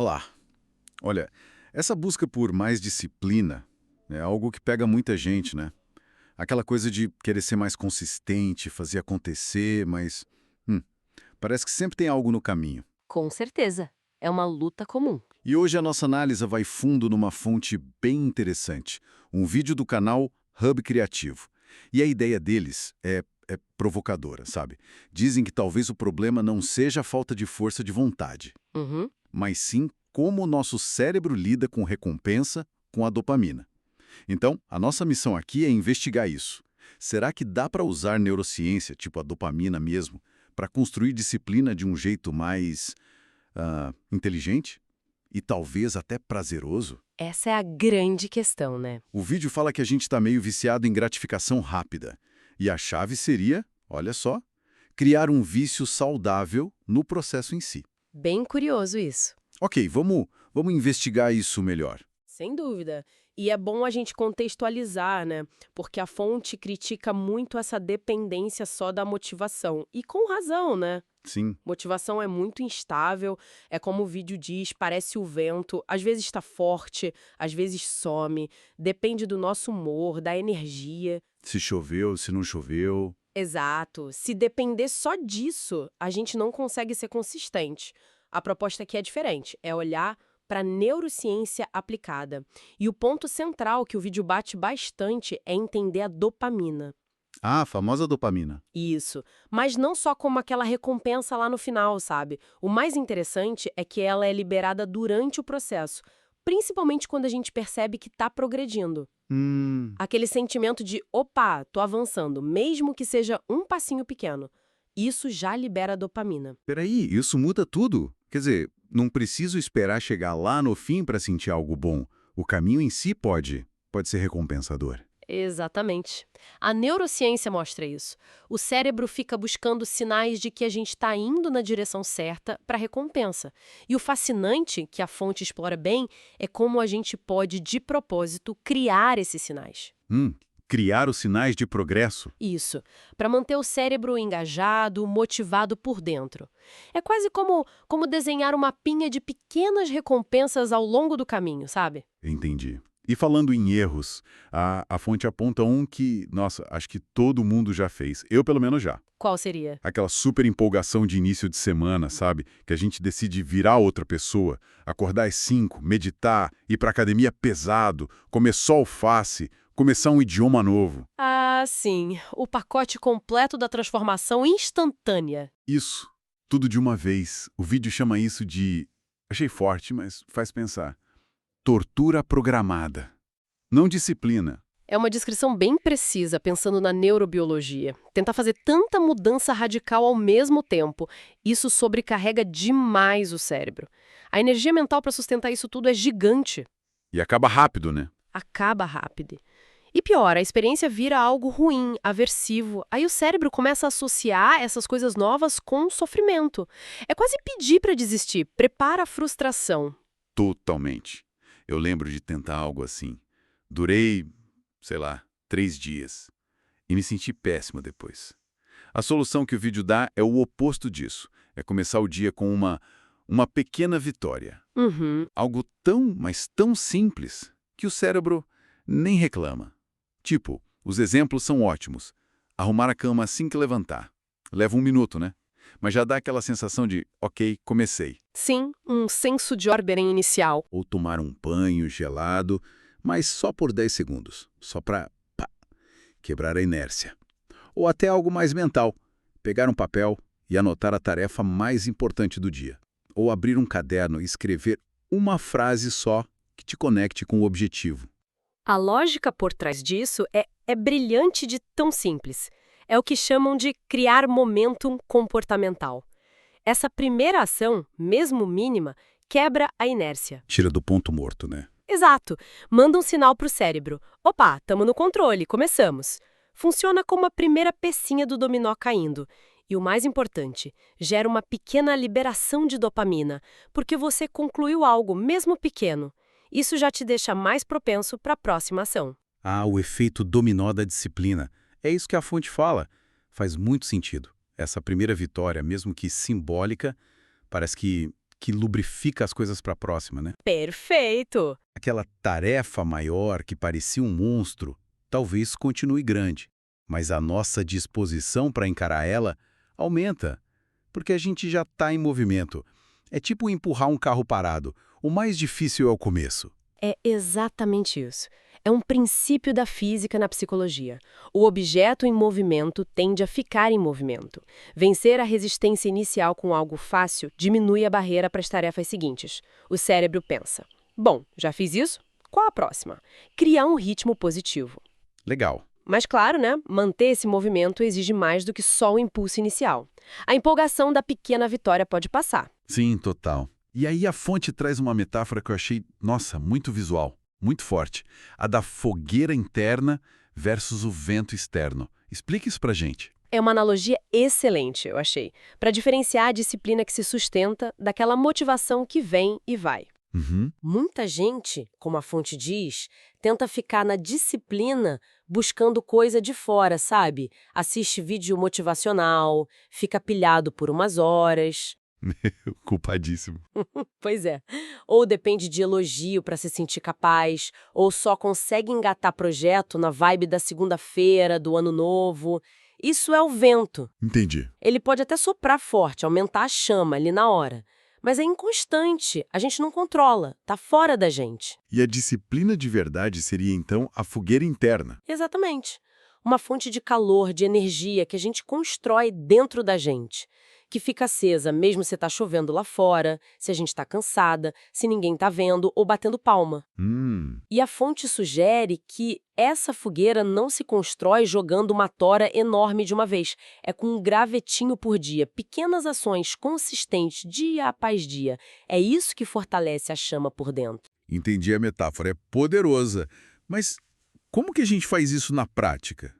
Olá. Olha, essa busca por mais disciplina é algo que pega muita gente, né? Aquela coisa de querer ser mais consistente, fazer acontecer, mas hum, parece que sempre tem algo no caminho. Com certeza. É uma luta comum. E hoje a nossa análise vai fundo numa fonte bem interessante, um vídeo do canal Hub Criativo. E a ideia deles é provocadora, sabe? Dizem que talvez o problema não seja a falta de força de vontade, Uhum. mas sim como o nosso cérebro lida com recompensa, com a dopamina. Então, a nossa missão aqui é investigar isso. Será que dá para usar neurociência, tipo a dopamina mesmo, para construir disciplina de um jeito mais inteligente? E talvez até prazeroso? Essa é a grande questão, né? O vídeo fala que a gente está meio viciado em gratificação rápida. E a chave seria, olha só, criar um vício saudável no processo em si. Bem curioso isso. Ok, vamos investigar isso melhor. Sem dúvida. E é bom a gente contextualizar, né? Porque a fonte critica muito essa dependência só da motivação. E com razão, né? Sim, Motivação é muito instável, é como o vídeo diz, parece o vento, às vezes está forte, às vezes some, depende do nosso humor, da energia. se choveu, se não choveu. Exato. Se depender só disso, a gente não consegue ser consistente. A proposta aqui é diferente, é olhar para a neurociência aplicada. E o ponto central que o vídeo bate bastante é entender a dopamina. Ah, a famosa dopamina. Isso. Mas não só como aquela recompensa lá no final, sabe? O mais interessante é que ela é liberada durante o processo, principalmente quando a gente percebe que está progredindo. Hum, Aquele sentimento de, opa, tô avançando, mesmo que seja um passinho pequeno. Isso já libera dopamina. peraí, isso muda tudo. Quer dizer, não preciso esperar chegar lá no fim para sentir algo bom. O caminho em si pode ser recompensador. Exatamente. A neurociência mostra isso. O cérebro fica buscando sinais de que a gente está indo na direção certa para recompensa. E o fascinante, que a fonte explora bem, é como a gente pode, de propósito, criar esses sinais. Criar os sinais de progresso. Isso, para manter o cérebro engajado, motivado por dentro. É quase como desenhar uma pinha de pequenas recompensas ao longo do caminho, sabe? Entendi. E falando em erros, a fonte aponta um que, nossa, acho que todo mundo já fez. Eu, pelo menos, já. Qual seria? Aquela super empolgação de início de semana, sabe? Que a gente decide virar outra pessoa, acordar às 5, meditar, ir pra academia pesado, comer só alface, começar um idioma novo. Ah, sim, o pacote completo da transformação instantânea. Isso, tudo de uma vez. O vídeo chama isso de... Achei forte, mas faz pensar. Tortura programada. Não disciplina. É uma descrição bem precisa, pensando na neurobiologia. Tentar fazer tanta mudança radical ao mesmo tempo, isso sobrecarrega demais o cérebro. A energia mental para sustentar isso tudo é gigante. E acaba rápido, né? Acaba rápido. E pior, a experiência vira algo ruim, aversivo. Aí o cérebro começa a associar essas coisas novas com sofrimento. É quase pedir para desistir, prepara a frustração. Totalmente. Eu lembro de tentar algo assim. Durei, sei lá, 3 dias. E me senti péssimo depois. A solução que o vídeo dá é o oposto disso. É começar o dia com uma pequena vitória. Uhum. Algo tão, mas tão simples, que o cérebro nem reclama. Tipo, os exemplos são ótimos. Arrumar a cama assim que levantar. Leva 1 minuto, né? Mas já dá aquela sensação de, ok, comecei. Sim, um senso de ordem inicial. Ou tomar um banho gelado, mas só por 10 segundos. Só para quebrar a inércia. Ou até algo mais mental. Pegar um papel e anotar a tarefa mais importante do dia. Ou abrir um caderno e escrever uma frase só que te conecte com o objetivo. A lógica por trás disso é brilhante de tão simples. É o que chamam de criar momentum comportamental. Essa primeira ação, mesmo mínima, quebra a inércia. Tira do ponto morto, né? Exato. Manda um sinal para o cérebro. Opa, estamos no controle, começamos. Funciona como a primeira pecinha do dominó caindo. E o mais importante, gera uma pequena liberação de dopamina, porque você concluiu algo, mesmo pequeno. Isso já te deixa mais propenso para a próxima ação. Ah, o efeito dominó da disciplina. É isso que a fonte fala. Faz muito sentido. Essa primeira vitória, mesmo que simbólica, parece que que lubrifica as coisas para a próxima, né? Perfeito! Aquela tarefa maior que parecia um monstro, talvez continue grande, mas a nossa disposição para encarar ela aumenta, porque a gente já está em movimento. É tipo empurrar um carro parado. O mais difícil é o começo. É exatamente isso. É um princípio da física na psicologia. O objeto em movimento tende a ficar em movimento. Vencer a resistência inicial com algo fácil diminui a barreira para as tarefas seguintes. O cérebro pensa: bom, já fiz isso? Qual a próxima? Criar um ritmo positivo. Legal. Mas claro, né? Manter esse movimento exige mais do que só o impulso inicial. A empolgação da pequena vitória pode passar. Sim, total. E aí a fonte traz uma metáfora que eu achei, nossa, muito visual, muito forte. A da fogueira interna versus o vento externo. Explica isso pra gente. É uma analogia excelente, eu achei, para diferenciar a disciplina que se sustenta daquela motivação que vem e vai. Uhum. Muita gente, como a fonte diz, tenta ficar na disciplina buscando coisa de fora, sabe? Assiste vídeo motivacional, fica pilhado por umas horas. Culpadíssimo. Pois é. Ou depende de elogio para se sentir capaz, ou só consegue engatar projeto na vibe da segunda-feira, do ano novo. Isso é o vento. Entendi. Ele pode até soprar forte, aumentar a chama ali na hora. Mas é inconstante, a gente não controla, tá fora da gente. E a disciplina de verdade seria, então, a fogueira interna. Exatamente. Uma fonte de calor, de energia que a gente constrói dentro da gente, que fica acesa mesmo se tá chovendo lá fora, se a gente tá cansada, se ninguém tá vendo ou batendo palma. E a fonte sugere que essa fogueira não se constrói jogando uma tora enorme de uma vez. É com um gravetinho por dia, pequenas ações consistentes, dia após dia. É isso que fortalece a chama por dentro. Entendi a metáfora, é poderosa. Mas como que a gente faz isso na prática?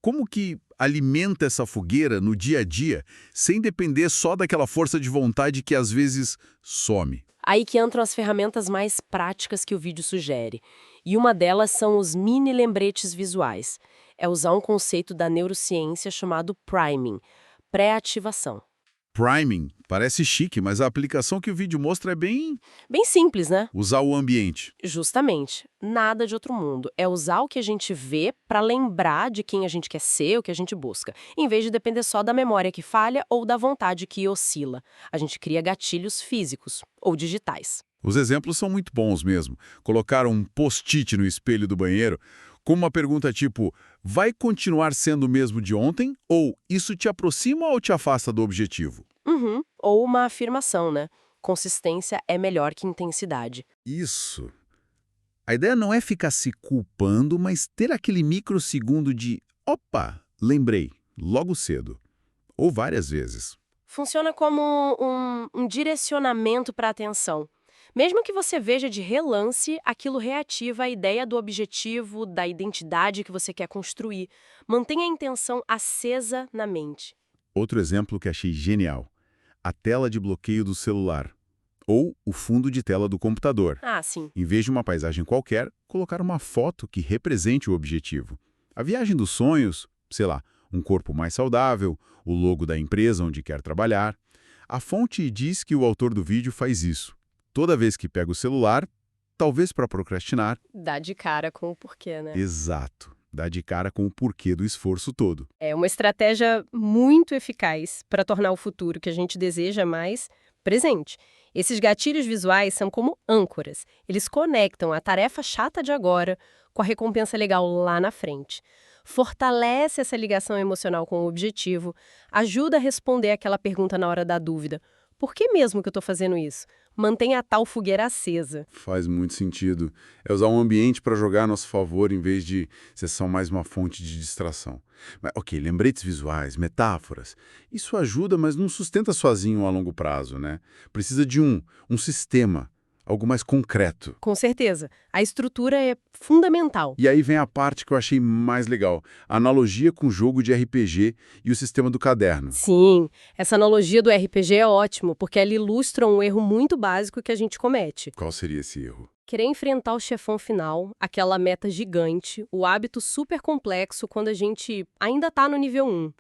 Como que alimenta essa fogueira no dia a dia, sem depender só daquela força de vontade que às vezes some? Aí que entram as ferramentas mais práticas que o vídeo sugere. E uma delas são os mini lembretes visuais. É usar um conceito da neurociência chamado priming, pré-ativação. Priming parece chique, mas a aplicação que o vídeo mostra é bem Bem simples, né? usar o ambiente. Justamente. Nada de outro mundo. É usar o que a gente vê para lembrar de quem a gente quer ser, o que a gente busca, em vez de depender só da memória que falha ou da vontade que oscila. A gente cria gatilhos físicos ou digitais. Os exemplos são muito bons mesmo. Colocaram um post-it no espelho do banheiro com uma pergunta tipo: vai continuar sendo o mesmo de ontem? Ou isso te aproxima ou te afasta do objetivo? Ou uma afirmação, né? Consistência é melhor que intensidade. Isso. A ideia não é ficar se culpando, mas ter aquele microsegundo de opa, lembrei, logo cedo. Ou várias vezes. Funciona como um direcionamento para a atenção. Mesmo que você veja de relance, aquilo reativa a ideia do objetivo, da identidade que você quer construir. Mantenha a intenção acesa na mente. Outro exemplo que achei genial: a tela de bloqueio do celular. Ou o fundo de tela do computador. Ah, sim. Em vez de uma paisagem qualquer, colocar uma foto que represente o objetivo. A viagem dos sonhos, sei lá, um corpo mais saudável, o logo da empresa onde quer trabalhar. A fonte diz que o autor do vídeo faz isso. Toda vez que pega o celular, talvez para procrastinar. Dá de cara com o porquê, né? Exato. Dá de cara com o porquê do esforço todo. É uma estratégia muito eficaz para tornar o futuro que a gente deseja mais presente. Esses gatilhos visuais são como âncoras. Eles conectam a tarefa chata de agora com a recompensa legal lá na frente. Fortalece essa ligação emocional com o objetivo, ajuda a responder aquela pergunta na hora da dúvida. Por que mesmo que eu estou fazendo isso? Mantenha a tal fogueira acesa. Faz muito sentido. É usar um ambiente para jogar a nosso favor em vez de ser só mais uma fonte de distração. Mas, ok, lembretes visuais, metáforas. Isso ajuda, mas não sustenta sozinho a longo prazo, né? Precisa de um sistema, algo mais concreto. Com certeza. A estrutura é fundamental. E aí vem a parte que eu achei mais legal. A analogia com o jogo de RPG e o sistema do caderno. Sim, essa analogia do RPG é ótimo, porque ela ilustra um erro muito básico que a gente comete. Qual seria esse erro? Querer enfrentar o chefão final, aquela meta gigante, o hábito super complexo quando a gente ainda tá no nível 1.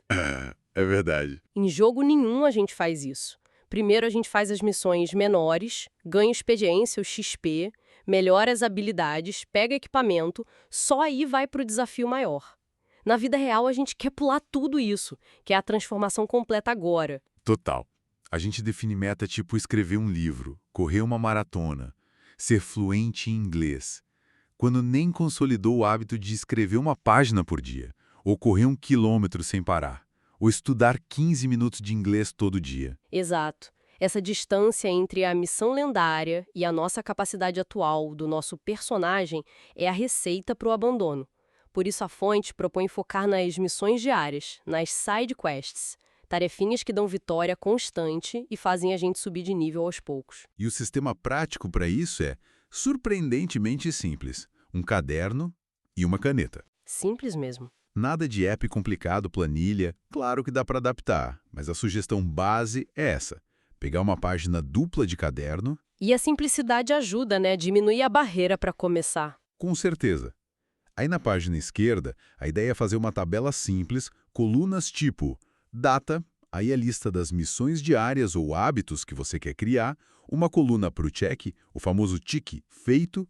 É verdade. Em jogo nenhum a gente faz isso. Primeiro a gente faz as missões menores, ganha experiência, o XP, melhora as habilidades, pega equipamento, só aí vai para o desafio maior. Na vida real a gente quer pular tudo isso, que é a transformação completa agora. Total. A gente define meta tipo escrever um livro, correr uma maratona, ser fluente em inglês, quando nem consolidou o hábito de escrever uma página por dia, ou correr 1 quilômetro sem parar, ou estudar 15 minutos de inglês todo dia. Exato. Essa distância entre a missão lendária e a nossa capacidade atual do nosso personagem é a receita para o abandono. Por isso a fonte propõe focar nas missões diárias, nas side quests, tarefinhas que dão vitória constante e fazem a gente subir de nível aos poucos. E o sistema prático para isso é surpreendentemente simples: um caderno e uma caneta. Simples mesmo. Nada de app complicado, planilha, claro que dá para adaptar, mas a sugestão base é essa: pegar uma página dupla de caderno. E a simplicidade ajuda, né? Diminuir a barreira para começar. Com certeza. Aí na página esquerda, a ideia é fazer uma tabela simples, colunas tipo data, aí a lista das missões diárias ou hábitos que você quer criar, uma coluna para o check, o famoso tique, feito,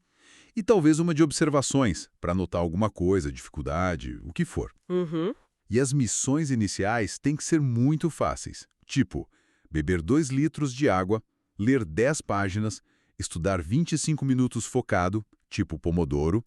e talvez uma de observações, para anotar alguma coisa, dificuldade, o que for. Uhum. E as missões iniciais têm que ser muito fáceis, tipo beber 2 litros de água, ler 10 páginas, estudar 25 minutos focado, tipo Pomodoro,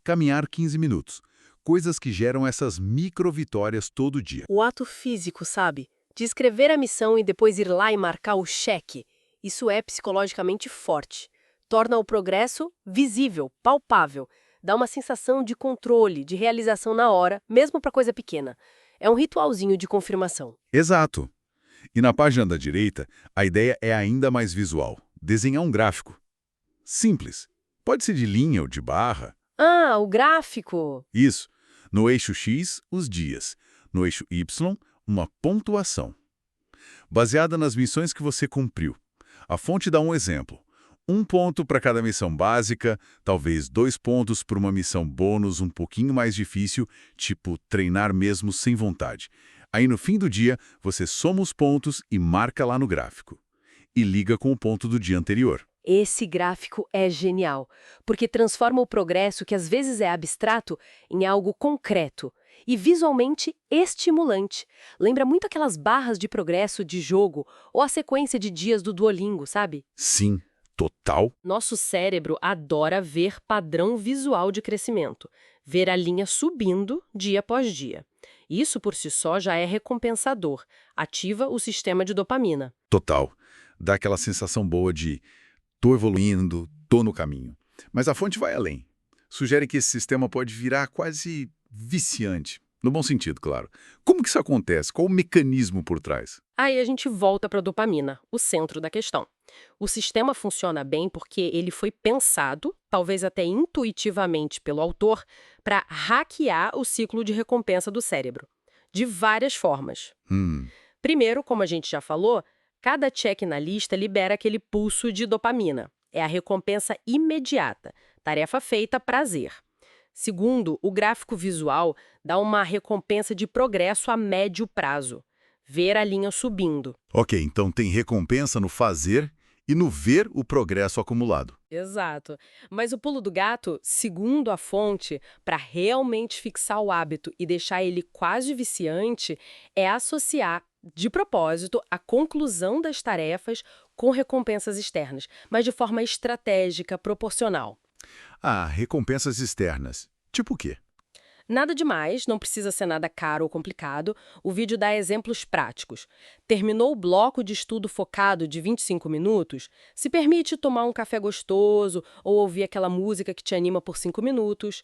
caminhar 15 minutos, coisas que geram essas micro-vitórias todo dia. O ato físico, sabe? De escrever a missão e depois ir lá e marcar o cheque. Isso é psicologicamente forte. Torna o progresso visível, palpável. Dá uma sensação de controle, de realização na hora, mesmo para coisa pequena. É um ritualzinho de confirmação. Exato. E na página da direita, a ideia é ainda mais visual: desenhar um gráfico. Simples. Pode ser de linha ou de barra. Ah, o gráfico! Isso. No eixo X, os dias. No eixo Y, uma pontuação. Baseada nas missões que você cumpriu. A fonte dá um exemplo: 1 ponto para cada missão básica, talvez 2 pontos para uma missão bônus um pouquinho mais difícil, tipo treinar mesmo sem vontade. Aí no fim do dia, você soma os pontos e marca lá no gráfico. E liga com o ponto do dia anterior. Esse gráfico é genial, porque transforma o progresso, que às vezes é abstrato, em algo concreto e visualmente estimulante. Lembra muito aquelas barras de progresso de jogo ou a sequência de dias do Duolingo, sabe? Sim, total. Nosso cérebro adora ver padrão visual de crescimento, ver a linha subindo dia após dia. Isso por si só já é recompensador, ativa o sistema de dopamina. Total. Dá aquela sensação boa de tô evoluindo, tô no caminho. Mas a fonte vai além. Sugere que esse sistema pode virar quase viciante. No bom sentido, claro. Como que isso acontece? Qual o mecanismo por trás? Aí a gente volta para a dopamina, o centro da questão. O sistema funciona bem porque ele foi pensado, talvez até intuitivamente pelo autor, para hackear o ciclo de recompensa do cérebro. De várias formas. Primeiro, como a gente já falou, cada check na lista libera aquele pulso de dopamina. É a recompensa imediata. Tarefa feita, prazer. Segundo, o gráfico visual dá uma recompensa de progresso a médio prazo. Ver a linha subindo. Ok, então tem recompensa no fazer e no ver o progresso acumulado. Exato. Mas o pulo do gato, segundo a fonte, para realmente fixar o hábito e deixar ele quase viciante, é associar, de propósito, a conclusão das tarefas com recompensas externas, mas de forma estratégica, proporcional. Ah, recompensas externas. Tipo o quê? Nada demais, não precisa ser nada caro ou complicado. O vídeo dá exemplos práticos. Terminou o bloco de estudo focado de 25 minutos? Se permite tomar um café gostoso ou ouvir aquela música que te anima por 5 minutos.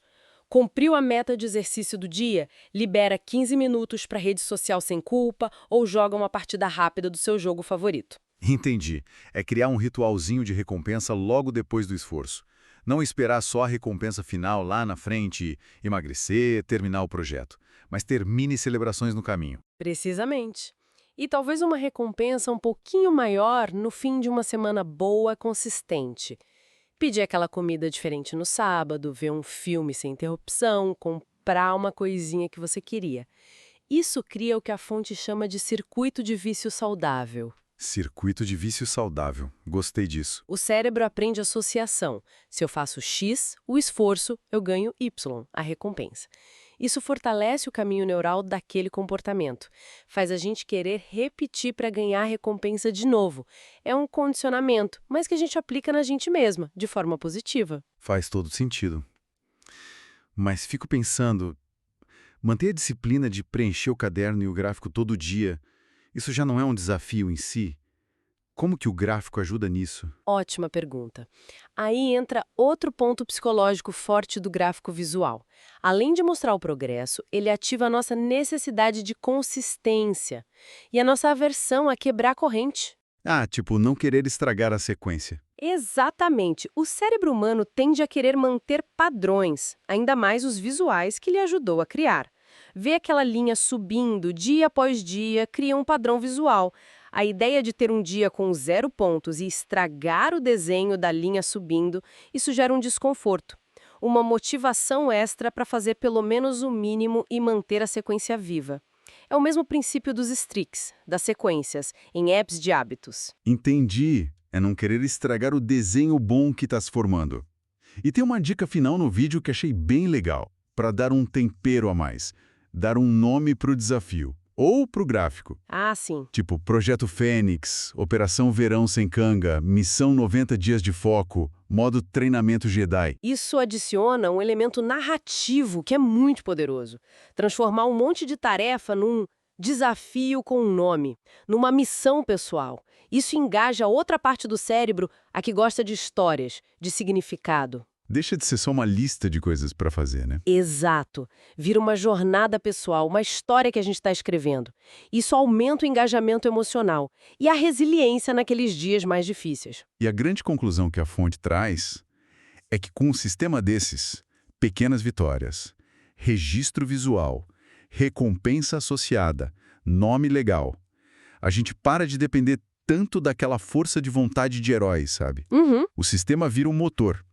Cumpriu a meta de exercício do dia? Libera 15 minutos para rede social sem culpa ou joga uma partida rápida do seu jogo favorito. Entendi. É criar um ritualzinho de recompensa logo depois do esforço. Não esperar só a recompensa final lá na frente, emagrecer, terminar o projeto, mas ter mini celebrações no caminho. Precisamente. E talvez uma recompensa um pouquinho maior no fim de uma semana boa, consistente. Pedir aquela comida diferente no sábado, ver um filme sem interrupção, comprar uma coisinha que você queria. Isso cria o que a fonte chama de circuito de vício saudável. Circuito de vício saudável. Gostei disso. O cérebro aprende associação. Se eu faço X, o esforço, eu ganho Y, a recompensa. Isso fortalece o caminho neural daquele comportamento. Faz a gente querer repetir para ganhar a recompensa de novo. É um condicionamento, mas que a gente aplica na gente mesma, de forma positiva. Faz todo sentido. Mas fico pensando, manter a disciplina de preencher o caderno e o gráfico todo dia, isso já não é um desafio em si? Como que o gráfico ajuda nisso? Ótima pergunta. Aí entra outro ponto psicológico forte do gráfico visual. Além de mostrar o progresso, ele ativa a nossa necessidade de consistência e a nossa aversão a quebrar a corrente. Ah, tipo, não querer estragar a sequência. Exatamente. O cérebro humano tende a querer manter padrões, ainda mais os visuais que ele ajudou a criar. Ver aquela linha subindo dia após dia cria um padrão visual. A ideia de ter um dia com 0 pontos e estragar o desenho da linha subindo, isso gera um desconforto. Uma motivação extra para fazer pelo menos o mínimo e manter a sequência viva. É o mesmo princípio dos streaks, das sequências, em apps de hábitos. Entendi. É não querer estragar o desenho bom que está se formando. E tem uma dica final no vídeo que achei bem legal, para dar um tempero a mais. Dar um nome para o desafio. Ou para o gráfico. Ah, sim. Tipo Projeto Fênix, Operação Verão Sem Canga, Missão 90 Dias de Foco, modo Treinamento Jedi. Isso adiciona um elemento narrativo que é muito poderoso. Transformar um monte de tarefa num desafio com um nome, numa missão pessoal. Isso engaja outra parte do cérebro, a que gosta de histórias, de significado. Deixa de ser só uma lista de coisas para fazer, né? Exato. Vira uma jornada pessoal, uma história que a gente está escrevendo. Isso aumenta o engajamento emocional e a resiliência naqueles dias mais difíceis. E a grande conclusão que a fonte traz é que com um sistema desses, pequenas vitórias, registro visual, recompensa associada, nome legal, a gente para de depender tanto daquela força de vontade de heróis, sabe? Uhum. O sistema vira um motor.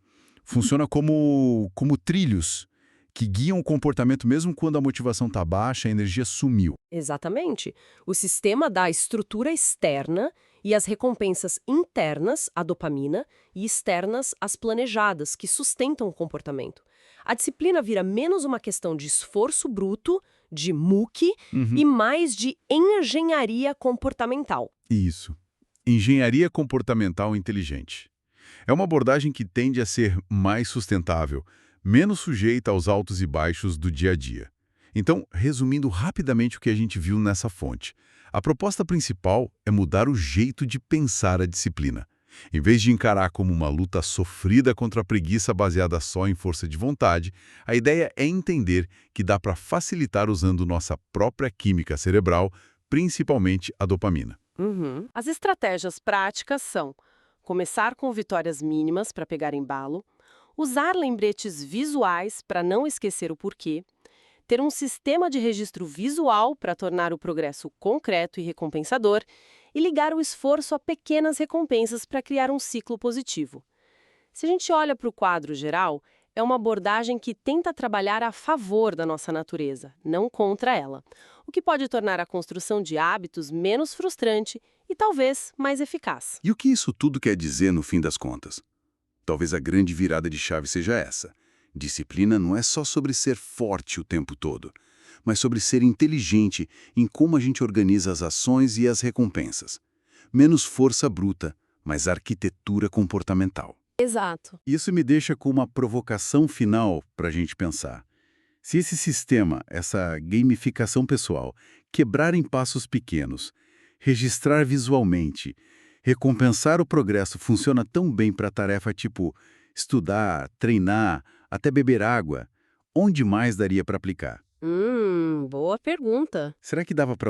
Funciona como trilhos que guiam o comportamento mesmo quando a motivação está baixa, a energia sumiu. Exatamente. O sistema dá a estrutura externa e as recompensas internas, a dopamina, e externas, as planejadas, que sustentam o comportamento. A disciplina vira menos uma questão de esforço bruto, de muque, e mais de engenharia comportamental. Isso. Engenharia comportamental inteligente. É uma abordagem que tende a ser mais sustentável, menos sujeita aos altos e baixos do dia a dia. Então, resumindo rapidamente o que a gente viu nessa fonte, a proposta principal é mudar o jeito de pensar a disciplina. Em vez de encarar como uma luta sofrida contra a preguiça baseada só em força de vontade, a ideia é entender que dá para facilitar usando nossa própria química cerebral, principalmente a dopamina. As estratégias práticas são começar com vitórias mínimas para pegar embalo, usar lembretes visuais para não esquecer o porquê, ter um sistema de registro visual para tornar o progresso concreto e recompensador e ligar o esforço a pequenas recompensas para criar um ciclo positivo. Se a gente olha para o quadro geral, é uma abordagem que tenta trabalhar a favor da nossa natureza, não contra ela, o que pode tornar a construção de hábitos menos frustrante e talvez mais eficaz. E o que isso tudo quer dizer no fim das contas? Talvez a grande virada de chave seja essa. Disciplina não é só sobre ser forte o tempo todo, mas sobre ser inteligente em como a gente organiza as ações e as recompensas. Menos força bruta, mas arquitetura comportamental. Exato. Isso me deixa com uma provocação final para a gente pensar. Se esse sistema, essa gamificação pessoal, quebrar em passos pequenos, registrar visualmente, recompensar o progresso funciona tão bem para tarefa tipo estudar, treinar, até beber água, onde mais daria para aplicar? Boa pergunta. Será que dava para